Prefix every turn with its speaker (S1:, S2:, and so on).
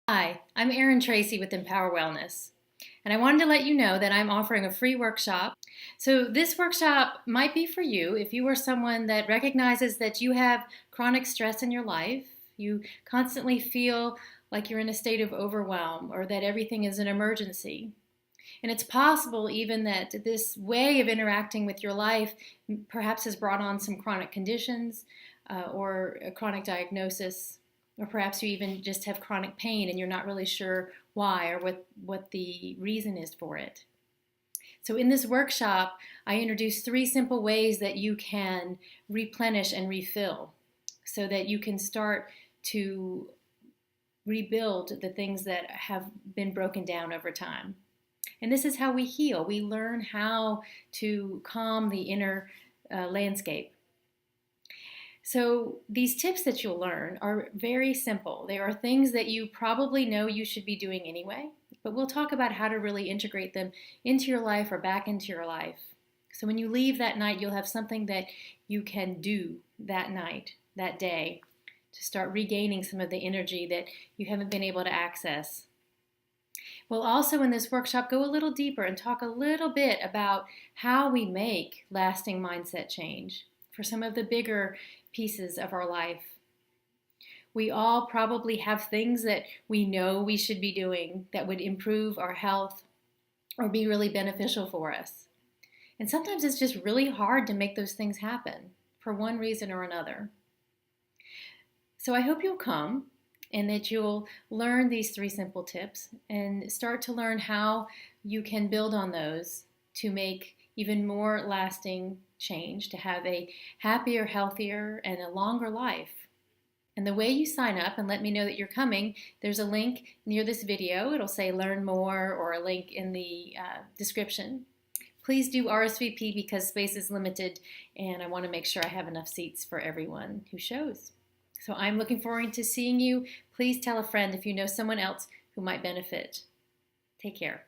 S1: Hi, I'm Erin Tracy with Empower Wellness, and I wanted to let you know that I'm offering a free workshop. So, this workshop might be for you if you are someone that recognizes that you have chronic stress in your life, you constantly feel like you're in a state of overwhelm or that everything is an emergency. And it's possible even that this way of interacting with your life perhaps has brought on some chronic conditions or a chronic diagnosis, or perhaps you even just have chronic pain and you're not really sure why or what the reason is for it. So, in this workshop, I introduce three simple ways that you can replenish and refill so that you can start to rebuild the things that have been broken down over time. And this is how we heal. We learn how to calm the inner landscape. So, these tips that you'll learn are very simple. They are things that you probably know you should be doing anyway, but we'll talk about how to really integrate them into your life or back into your life. So, when you leave that night, you'll have something that you can do that night, that day, to start regaining some of the energy that you haven't been able to access. We'll also in this workshop go a little deeper and talk a little bit about how we make lasting mindset change for some of the bigger pieces of our life. We all probably have things that we know we should be doing that would improve our health or be really beneficial for us. And sometimes it's just really hard to make those things happen for one reason or another. So I hope you'll come and that you'll learn these three simple tips and start to learn how you can build on those to make even more lasting change, to have a happier, healthier, and a longer life. And the way you sign up and let me know that you're coming, there's a link near this video. It'll say learn more or a link in the description. Please do RSVP because space is limited and I want to make sure I have enough seats for everyone who shows. So I'm looking forward to seeing you. Please tell a friend if you know someone else who might benefit. Take care.